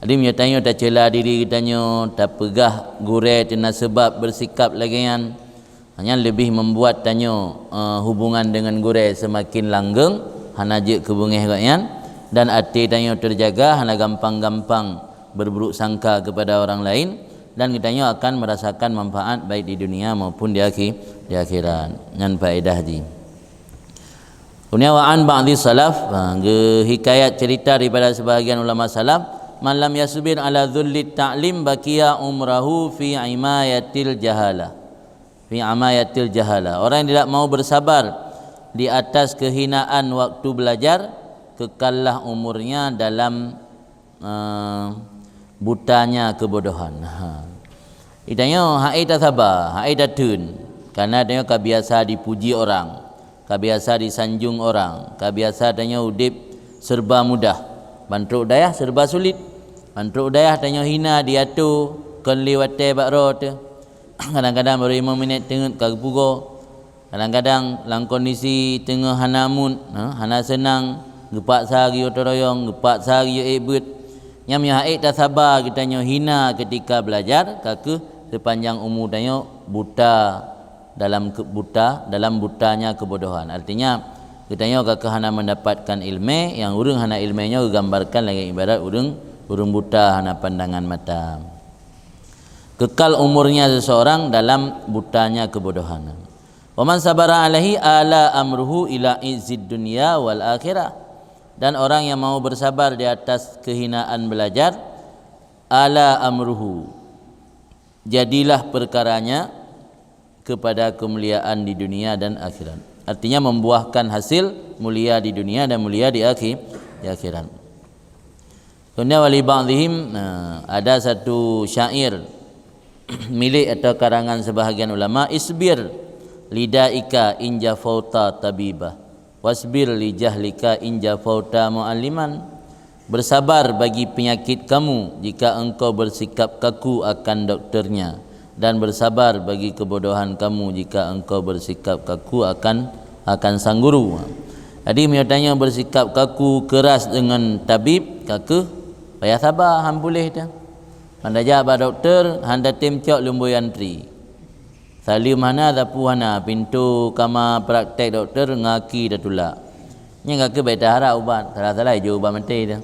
Jadi dia tanya tak cela diri tanya tak pegah gureh tina sebab bersikap lagi yang hanya lebih membuat tanya hubungan dengan gureh semakin langgeng hana je ke bungeh kan dan hati tanya terjaga hana gampang-gampang berburuk sangka kepada orang lain dan kitanya akan merasakan manfaat baik di dunia maupun di akhirat dengan faedah di kemudian wa'an ba'di salaf hikayat cerita daripada sebahagian ulama salaf man lam yasbir ala dhulli ta'lim baqiya umrahu fi imayatil jahalah orang yang tidak mau bersabar di atas kehinaan waktu belajar kekallah umurnya dalam butanya kebodohan. Itanya hai tak sabar, hai tak tun. Karena dia kebiasa dipuji orang, kebiasa disanjung orang, kebiasa tanya udip serba mudah. Bantruk dayah serba sulit. Bantruk dayah tanya hina dia tu kan liwate bakro tu. Kadang-kadang baru 5 minit tengok kagugo. Kadang-kadang dalam kondisi tengah hanamun, hana senang, gepak sehari otoroyong, gepak sehari ebut. Yang haid tak sabar kitanya hina ketika belajar kake sepanjang umur tanya buta dalam butanya kebodohan. Artinya kitanya kake hana mendapatkan ilmu yang urang hana ilmunya gambarkan lagi ibarat urang buta hana pandangan mata. Kekal umurnya seseorang dalam butanya kebodohan. Wa man sabara alaihi ala amruhu ila izzid dunya wal akhirah. Dan orang yang mau bersabar di atas kehinaan belajar ala amruhu jadilah perkaranya kepada kemuliaan di dunia dan akhirat. Artinya membuahkan hasil mulia di dunia dan mulia di akhirat. Kemudian wali ba'dihim ada satu syair milik atau karangan sebahagian ulama, isbir lidaika inja fauta tabibah wasbir li jahlika inja fauta mualliman. Bersabar bagi penyakit kamu jika engkau bersikap kaku akan dokternya, dan bersabar bagi kebodohan kamu jika engkau bersikap kaku akan sang guru. Jadi misalnya bersikap kaku keras dengan tabib kaku payah sabar han boleh dah. Anda jawab doktor handa tim cok lumbu yantri salim mana dapu hana pintu kama praktek doktor ngaki dah tulak nya ngaki baik dah harap ubat salah-salah je ubat mati dah.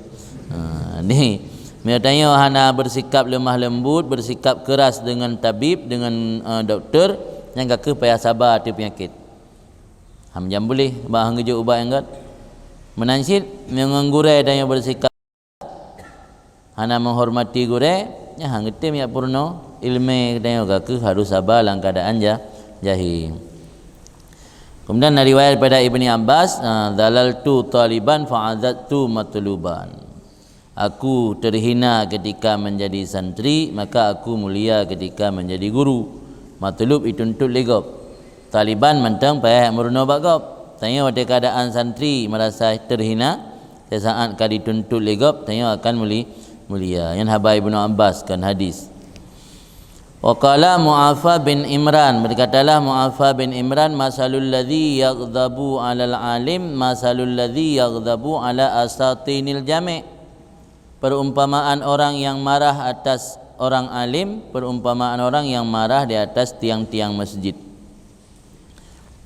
Ni misalnya hana bersikap lemah lembut, bersikap keras dengan tabib, dengan doktor yang ngaki payah sabar tu penyakit ham jam boleh bah ngejuk ubat yang gat menansit menggure dan yang bersikap hana menghormati gure nya hang getim ya purno ilmu dan gaku harus sabar dalam keadaan jahil. Kemudian dari riwayat pada Ibni Abbas, dalaltu taliban fa'adzatu matluban. Aku terhina ketika menjadi santri, maka aku mulia ketika menjadi guru. Matlub dituntut legop. Taliban mentang payah murno bagop. Tanya pada keadaan santri merasa terhina, sesaat kali dituntut legop, tanya akan mulia. Yang Habai Ibnu Abbas kan hadis. Waqala Mu'afa bin Imran, berkatalah Mu'afa bin Imran, masalul ladzi yaghdabu 'alal alim masalul ladzi yaghdabu 'ala asatinil jami'. Perumpamaan orang yang marah atas orang alim, perumpamaan orang yang marah di atas tiang-tiang masjid.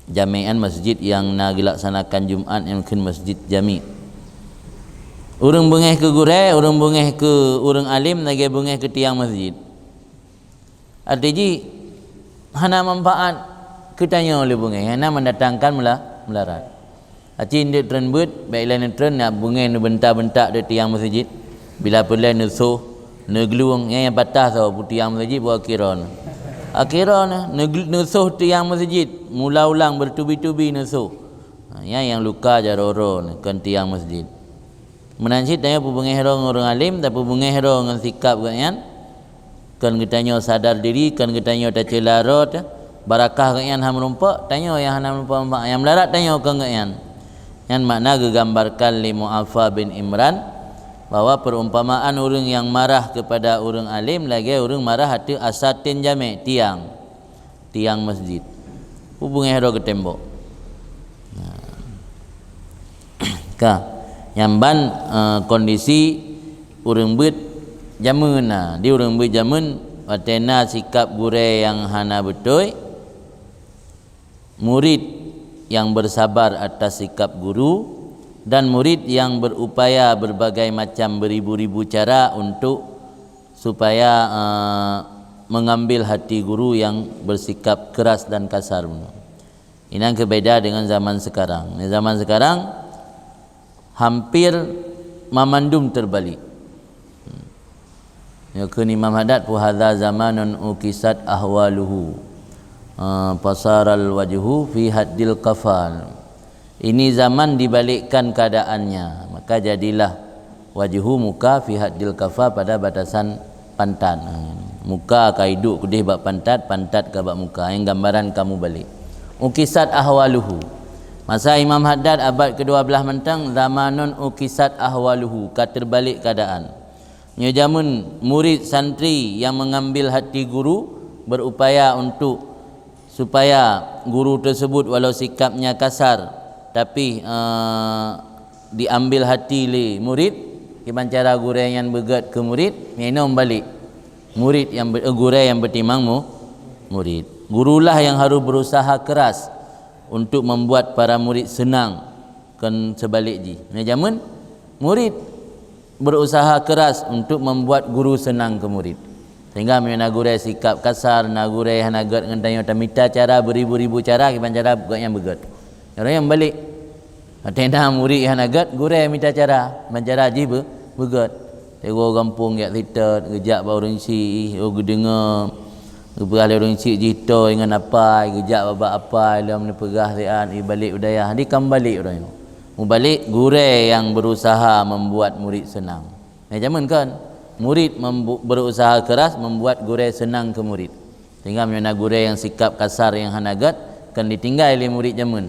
Jami'an masjid yang nak dilaksanakan Jumaat yang mungkin masjid jami'. Urang bengeh ke gure, urang bengeh ke urang alim, lagi bengeh ke tiang masjid. Artinya hana manfaat ketanya oleh bungai, hana mendatangkan melarat. Artinya dia tren but, baiklah tren nak bungai ni bentak-bentak di tiang masjid. Bila perlu nusuh, negluang yang patah tau tiang masjid buat akhiran. Akhiran nusuh tiang masjid, mula ulang bertubi-tubi nusuh. Yang luka jaroro kan tiang masjid. Menansit tanya bungai orang alim, tapi bungai dengan sikap kan kan kitanya sadar diri, kan kitanya tak celarot barakah kan ham rumpak tanya yang ham rumpak yang melarat tanya kan yang makna gegambarkan li Mu'afa bin Imran bahwa perumpamaan orang yang marah kepada orang alim lagi orang marah hati asatin jami tiang masjid hubungi hero ke tembok nyamban kondisi orang bet jamun di orang bet jamun watena sikap gure yang hana betul murid yang bersabar atas sikap guru dan murid yang berupaya berbagai macam beribu-ribu cara untuk supaya mengambil hati guru yang bersikap keras dan kasar. Ini yang berbeda dengan zaman sekarang. Di zaman sekarang hampir memandum terbalik. Ya kun Imam Haddad pu hadza zamanun ukisat ahwaluhu pasaral wajhu fi haddil kafal. Ini zaman dibalikkan keadaannya, maka jadilah wajhu muka fi haddil kafa pada batasan pantat. Muka kaiduk kudih bak pantat ke bak muka. Yang gambaran kamu balik. Ukisat ahwaluhu. Masa Imam Haddad abad ke-12 mentang zamanun ukisat ahwaluhu, terbalik keadaan. Nya jamun murid santri yang mengambil hati guru berupaya untuk supaya guru tersebut walau sikapnya kasar tapi diambil hati le murid gimana cara guru yang begat ke murid minum balik murid yang guru yang bertimang murid gurulah yang harus berusaha keras untuk membuat para murid senang kan sebalik ji zaman murid berusaha keras untuk membuat guru senang ke murid sehingga mina guru sikap kasar na guru hana gat ngendanya tamita cara beribu-ribu cara gimana cara buat yang begat orang yang balik atena murid yang agat guru minta cara mencara ji begat tego kampung yak litat gejak ba orang si gedenga gebelah orang si jito dengan apa gejak baba apa dalam pegah rian balik udayah di kembali orang mu balik guru yang berusaha membuat murid senang zaman kan murid berusaha keras membuat guru senang ke murid sehingga mana guru yang sikap kasar yang hanagat kan ditinggal oleh murid zaman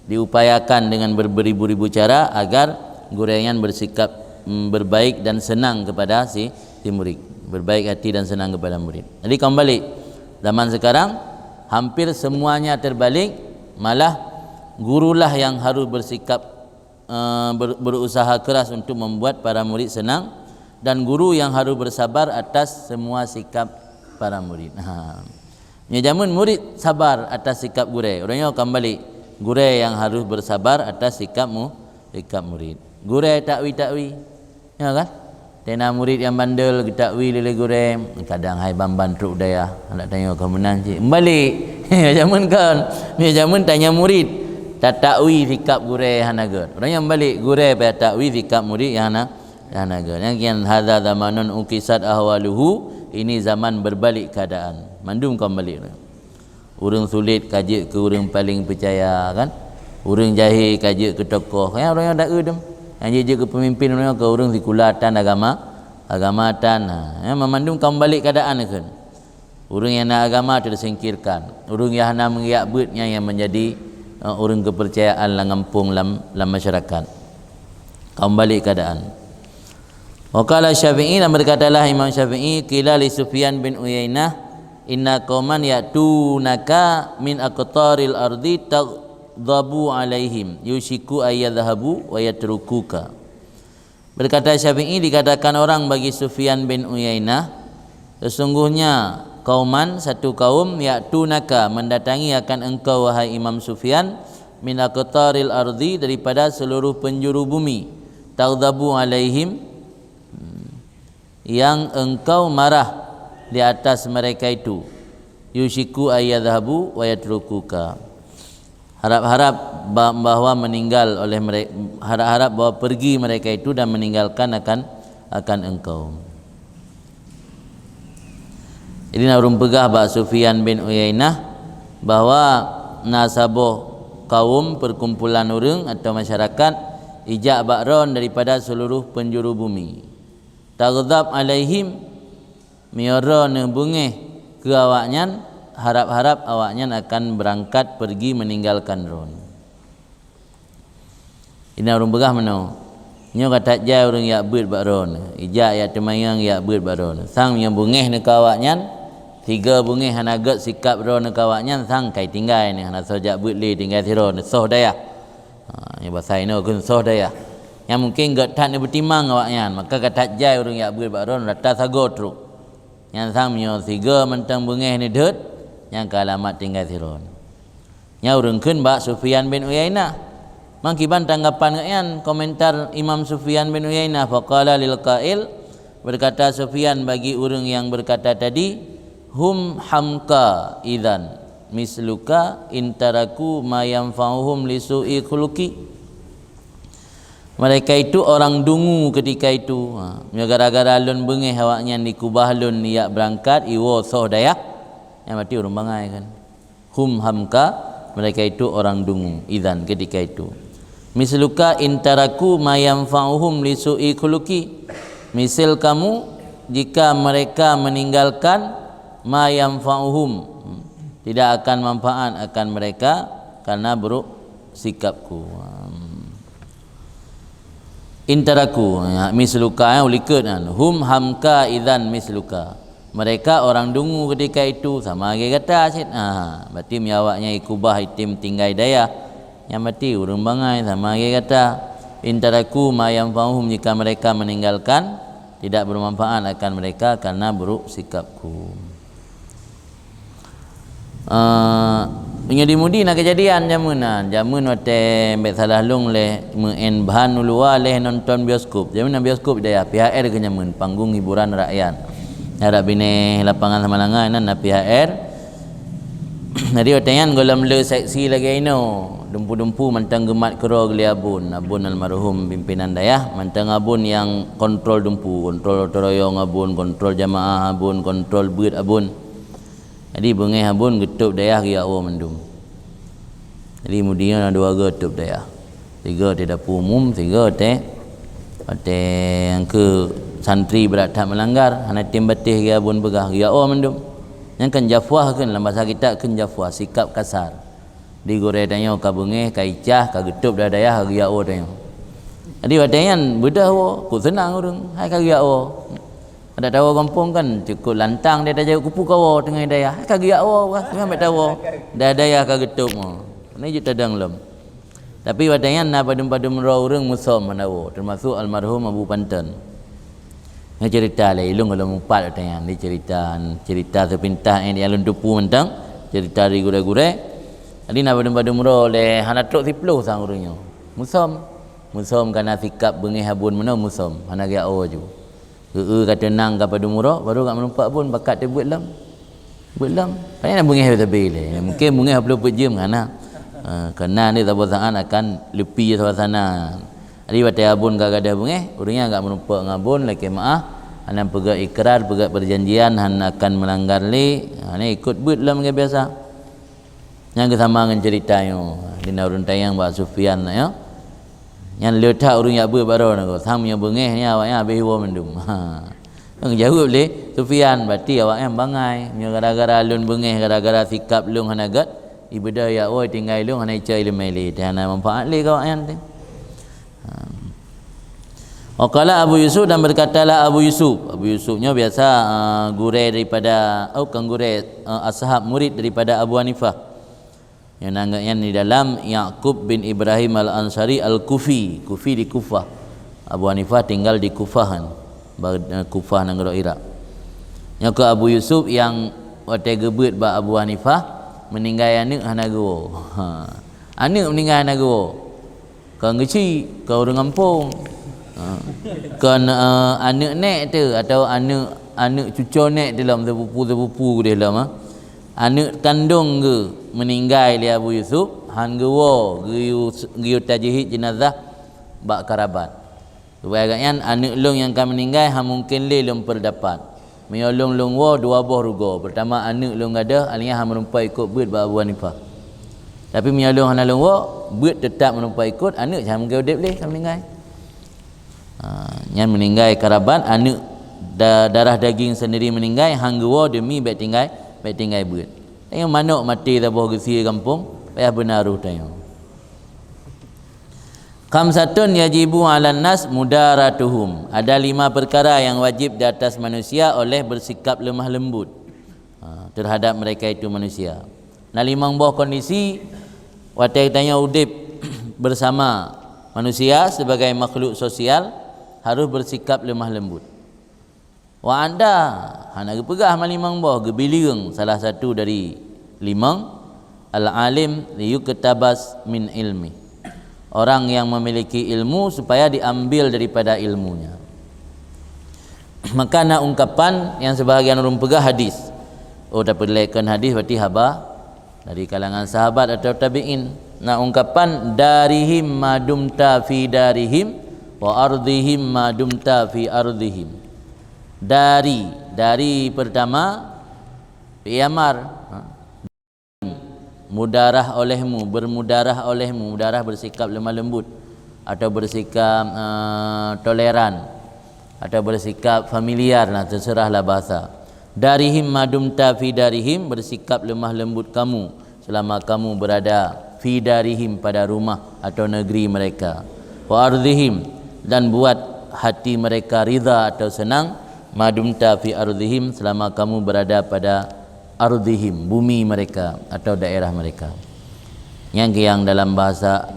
diupayakan dengan beribu-ribu cara agar guru yang bersikap berbaik dan senang kepada si murid berbaik hati dan senang kepada murid. Jadi kembali zaman sekarang hampir semuanya terbalik malah gurulah yang harus bersikap berusaha keras untuk membuat para murid senang dan guru yang harus bersabar atas semua sikap para murid. Zaman murid sabar atas sikap guru orangnya kembali guru yang harus bersabar atas sikap murid. Guru takwi ya kan tena murid yang bandel takwi lele guru kadang hai bamban truk daya nak tanya kamu nanti balik zaman kan zaman tanya murid tak takwi sikap guru hanagat orang yang balik guru pada takwi sikap murid yang hanagat yang hadza zamanun ukisat ahwaluhu ini zaman berbalik keadaan mandum kembali orang sulit kaji ke orang paling percaya kan orang jahil kaji ke tokoh kan orang yang tak udem yang je ke pemimpin orang ke orang sikulatan agama tan memandung kembali keadaan kan orang yang nak agama tersingkirkan orang yang nak mengiak betnya yang menjadi orang kepercayaan lang kampung lam masyarakat kembali keadaan waqala Syafi'i dan berkatalah Imam Syafi'i qila li Sufyan bin Uyainah inna qauman yatunaka min aqtaril ardi tagdabu alaihim yushiku ayyadhabu wa yatrukuka. Berkata Syafi'i dikatakan orang bagi Sufyan bin Uyainah sesungguhnya kauman satu kaum yatunaka mendatangi akan engkau wahai Imam Sufyan min aqtaril ardi daripada seluruh penjuru bumi tagdabu alaihim yang engkau marah di atas mereka itu yushiku ayyadhabu wa yatrukuka harap-harap bahwa meninggal oleh mereka harap-harap bahwa pergi mereka itu dan meninggalkan akan engkau. Ini narung pegah Pak Sufyan bin Uyainah bahwa nasaboh kaum perkumpulan orang atau masyarakat ijak bakron daripada seluruh penjuru bumi taghdab alaihim miara nebungeh ke awaknya harap-harap awaknya akan berangkat pergi meninggalkan ron. Ini orang begah mana Nyo kata jai urang yak beut bakron. Ijak yak temayang yak beut bakron. Sang yang bungeh ne kawaknyan, tiga bungeh hanaget sikap ro ne kawaknyan sang kai tinggai ni hana sojak beut le tinggai siro ne soh daya. Nya bahasa ino kun soh daya. Yang mungkin gat tat ne bertimang awaknyan, maka kata jai urang yak beut bakron rata sago truk. Yang sang nyo tiga mentang bungeh ni deut yang ke alamat tinggai siro. Nya urang kun bak Sufyan bin Uyainah. Mangkiban tanggapan ngayan komentar Imam Sufyan bin Uyainah, faqala lil qail, berkata Sufyan bagi orang yang berkata tadi, hum hamka idzan misluka intaraku ma yanfa'uhum li su'i khuluqi. Mereka itu orang dungu ketika itu. Gara-gara lun bengeh awaknya di kubah lun yak berangkat iwo soh dayak yang mati urang bangai kan. Hum hamka, mereka itu orang dungu idzan ketika itu. Misluka intaraku ma yanfa'uhum li su'i khuluqi. Misal kamu jika mereka meninggalkan ma yanfa'uhum, tidak akan manfaat akan mereka karena buruk sikapku. Intaraku misluka ulikat hum hamka idzan misluka. Mereka orang dungu ketika itu sama lagi kata asyid. Berarti miawaknya ikubah itim tinggai daya yang mati urang bangai sama lagi kata intaraku ma yanfa'uhum, jika mereka meninggalkan tidak bermanfaat akan mereka karena buruk sikapku. Punya dimudi nak kejadian jamun wate mbek salah lung leh men bahan ulua leh nonton bioskop. Jamun bioskop dia PHR ke jamun panggung hiburan rakyat. Harap bini lapangan Samalangan nan PHR. Jadi watangan golam le seksi lagi ino. Dumpu-dumpu mantang gemat kero geli abun almarhum pimpinan dayah, mantang abun yang kontrol dumpu, kontrol toroyong abun, kontrol jamaah abun, kontrol beut abun. Jadi bengeh abun getup dayah dia awo mendum. Jadi kemudian ada dua getup dayah. Tiga tidak umum, tiga yang ke santri berat tak melanggar, hana tim batih dia abun begah dia awo mendum. Yang kan jafwah kan dalam bahasa kita kan jafwah, sikap kasar. Di gore tanya ka bengeh ka icah ka getup dah dayah dia awo tanya. Jadi watangan bedah wo, ku senang urang, hai ka dia awo. Ada tahu kampung kan cukup lantang dia dah jauh kupu kawo tengah daya kaki awo kan mek tahu dah daya ka getup mo ni juta dang lem. Tapi wadangan na padum-padum ro urang musom manawo termasuk almarhum Abu Panten. Ni cerita le ilung kalau mumpat wadangan ni cerita sepintah yang di alun dupu mentang cerita di gure-gure. Jadi na padum-padum ro le hana truk sipluh sang urangnya. Musom kana sikap bengeh abun mena musom hana dia awo ju. Kata nang ka pada murah baru kat menumpak pun bakat dia buat lam. Paling nak bungih tapi le. Mungkin bungih 24 jam kan. Kena ni tak bosan akan lepi suasana. Jadi watai abun ka ada bungih, urangnya agak menumpak ngabun laki maah, anan pegat ikrar, pegat perjanjian han akan melanggar le. Ni ikut buat lam ke biasa. Yang sama dengan ceritanya. Dina urang tayang Pak Sufyan ya. Yang letak urang yak ber baru nak sam yang bengeh ni awaknya habis hiwa mendum. Ang jawab le Sufyan berarti awaknya bangai nya gara-gara alun bengeh gara-gara sikap lung hanagat ibadah ya oi tinggal lung hana icai le mele dan manfaat le awaknya tu. Waqala Abu Yusuf dan berkatalah Abu Yusufnya biasa gure daripada kan gure ashab murid daripada Abu Hanifah. Yang nanggaknya di dalam Yaqub bin Ibrahim al-Ansari al-Kufi di Kufah. Abu Hanifah tinggal di Kufahan, Kufah negara Iraq. Yang ke Abu Yusuf yang watai gebet ba Abu Hanifah meninggal anak hanago. Anak meninggal hanago. Kan kecil kau orang kampung. Kan anak nek tu atau anak cucu nek dalam sepupu dia dalam anak kandung ke meninggal dia Abu Yusuf han gewo giu tajhid jenazah bak karabat. Sebagainya anak long yang kan meninggal han mungkin le long perdapat. Menyolong long wo dua buah rugo. Pertama anak long ada alihnya han menumpai ikut beut ba Abu Hanifah. Tapi menyolong han long wo beut tetap menumpai ikut anak jangan mungkin udip le kan meninggal. Yang meninggal karabat anak darah daging sendiri meninggal han gewo demi baik tinggal beut. Yang manuk mati tabuh gesi kampung payah benaruh tayang. Khamsatun yajibu 'alan nas mudaratuhum. Ada 5 perkara yang wajib di atas manusia oleh bersikap lemah lembut terhadap mereka itu manusia. Nah 5 buah kondisi watai tanya udip bersama manusia sebagai makhluk sosial harus bersikap lemah lembut. Wa anda hana pegah 5 buah gebilireng salah satu dari 5 al-alim liyuktabas min ilmi. Orang yang memiliki ilmu supaya diambil daripada ilmunya. Maka nak ungkapan yang sebahagian orang pegah hadis. Oh dapat lekkan hadis berarti haba dari kalangan sahabat atau tabi'in. Nak ungkapan darihim madumta fi darihim wa ardihim madumta fi ardihim. Dari pertama Iamar mudarah olehmu, bermudarah olehmu. Mudarah bersikap lemah lembut atau bersikap toleran atau bersikap familiar, terserahlah bahasa. Darihim madumta fi darihim, bersikap lemah lembut kamu selama kamu berada fi darihim, pada rumah atau negeri mereka. Wa ardhihim, dan buat hati mereka ridha atau senang madumta fi ardhihim, selama kamu berada pada ardhihim, bumi mereka atau daerah mereka. Yang dalam bahasa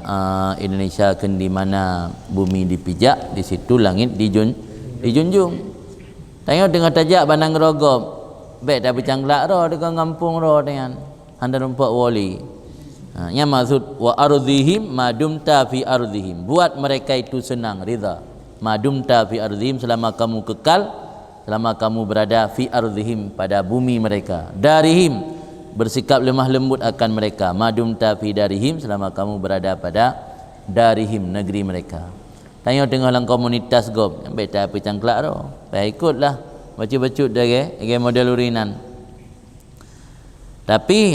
Indonesia kan di mana bumi dipijak, di situ langit dijunjung. Tengok tengah tajak bandang rogop, baik dah bercanglak roh dekat kampung roh dengan anda rumpak wali. Yang maksud wa ardhihim madumta fi ardhihim, buat mereka itu senang, ridha. Madumta fi ardhihim, selama kamu kekal, selama kamu berada fi ardhihim, pada bumi mereka. Darihim, bersikap lemah lembut akan mereka. Madumta fi darihim, selama kamu berada pada darihim, negeri mereka. Tanya tengah dalam komunitas gop, baik tak apa cangklak roh, baik ikutlah baca-baca dah model urinan. Tapi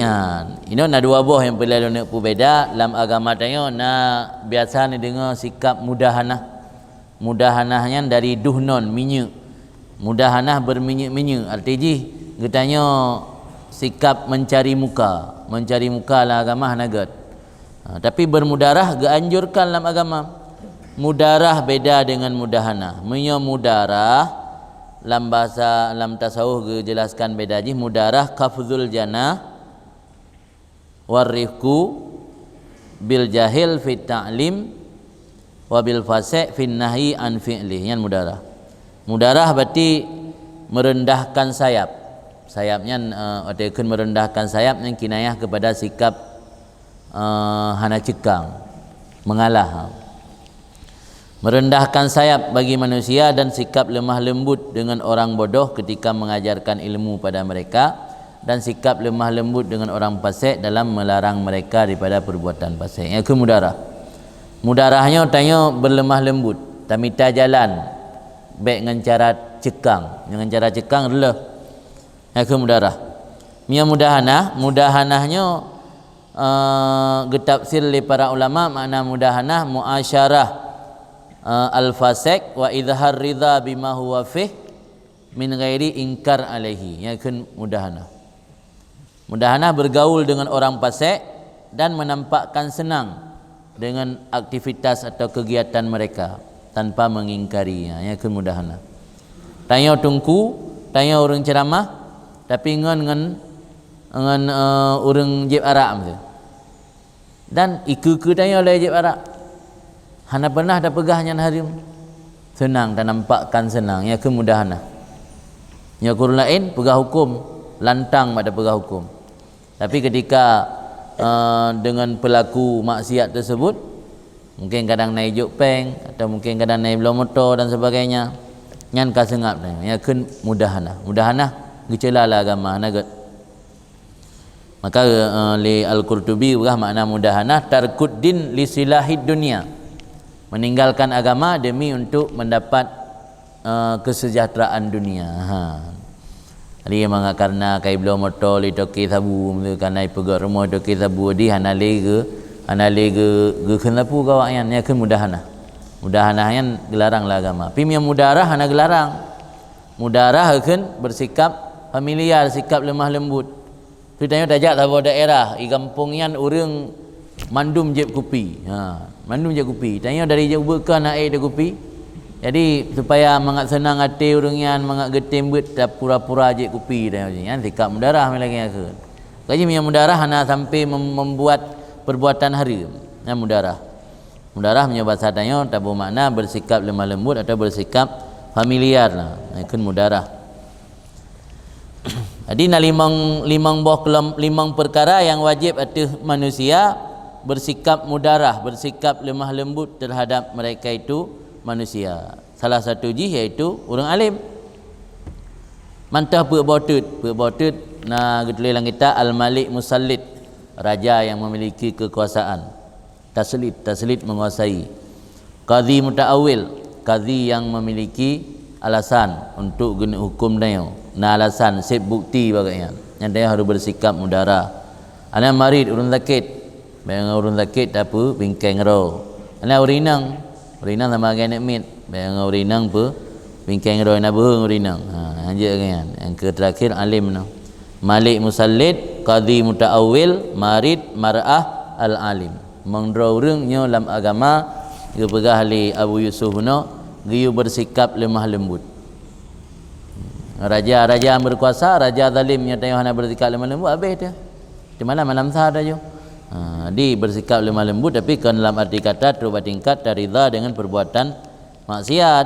ini nak 2 buah yang perlu nak berbeza dalam agama tanya. Nak biasa ni dengar sikap mudahanah. Mudahanahnya dari duhnon, minyak. Mudahanah berminyak-minyak, artinya katanya sikap mencari muka lah agama nagat. Tapi bermudarah dianjurkan dalam agama. Mudarah beda dengan mudahanah. Mudarah dalam bahasa dalam tasawuf dijelaskan beda je. Mudarah kafzul janah warifku bil jahil fit ta'lim wa bil fasik fin nahyi an fi'li. Yang mudarah berarti merendahkan sayap. Sayapnya akan merendahkan sayap yang kinayah kepada sikap hana cekang, mengalah. Merendahkan sayap bagi manusia dan sikap lemah lembut dengan orang bodoh ketika mengajarkan ilmu pada mereka, dan sikap lemah lembut dengan orang fasik dalam melarang mereka daripada perbuatan fasik. Yang mudarah. Mudarahnya tanya berlemah lembut, tamita jalan baik dengan cara cekang. Dengan cara cekang adalah yang mudarah. Mudahanahnya getafsir oleh para ulama, makna mudahanah muasyarah al-fasik wa idhar ridha bima huwa fih min ghairi inkar alaihi. Yang mudahanah. Mudahanah bergaul dengan orang fasik dan menampakkan senang dengan aktivitas atau kegiatan mereka tanpa mengingkari. Yang mudahanah. Tanya tungku, tanya orang ceramah, tapi dengan orang jeb Arab tu. Dan iku tanya oleh jeb Arab. Hana pernah dah pegahnya harim. Senang dan nampakkan senang. Ya kemudahan. Ya kurun lain pegah hukum, lantang pada pegah hukum. Tapi ketika dengan pelaku maksiat tersebut, mungkin kadang naik jokpeng atau mungkin kadang naik belah motor dan sebagainya, nyan ka sengap ya mudahanah. Mudahanah gecelalah agama nagat. Maka li al-Qurtubi berah makna mudahanah tarkuddin li silahid dunia, meninggalkan agama demi untuk mendapat kesejahteraan dunia. Hari yang karena kai belah motor li toki sabu karena pegang rumah toki sabu di hanalega kenapu kau yang mudahanah. Mudahanah yang gelaranglah agama. Tapi yang mudarah hana gelarang. Mudarah akan bersikap familiar, sikap lemah lembut. Tu tanya tajak tahu daerah i kampung yang orang mandum jeb kupi. Mandum je kupi. Tanya dari je ubahkan air dia kupi. Jadi supaya mangat senang hati urungian, mangat getim bet tak pura-pura je kupi dah macam ni. Sikap mudarah lagi aku. Kaji yang mudarah hana sampai membuat perbuatan hari. Yang mudarah. Mudarah punya bahasa tanya tak bermakna bersikap lemah lembut atau bersikap familiar lah. Itu mudarah. Jadi limang perkara yang wajib atas manusia bersikap mudarah, bersikap lemah lembut terhadap mereka itu manusia. Salah satu iaitu orang alim. Mantah puak botut na getulilang kita al-malik musallid, raja yang memiliki kekuasaan. Taslit menguasai. Qadhi muta'awil, qadhi yang memiliki alasan untuk guna hukum dia. Na alasan set bukti bagainya. Yang dia harus bersikap mudarah. Ana marid urun sakit. Bayang urun sakit apa bingkeng ro. Ana urinang sama dengan mit. Bayang urinang apa bingkeng ro na beung urinang. Anja kan. Yang terakhir alim no. Malik musallid, qadhi muta'awil, marid, mar'ah, al-alim. Mengdra urang nyo dalam agama dia pegah ali Abu Yusuf no, dia bersikap lemah lembut. Raja yang berkuasa, raja zalim yang tengah nak bersikap lemah lembut habis dia. Di malam sah dah jo. Dia bersikap lemah lembut tapi kan dalam arti kata terubah tingkat dari ridha dengan perbuatan maksiat.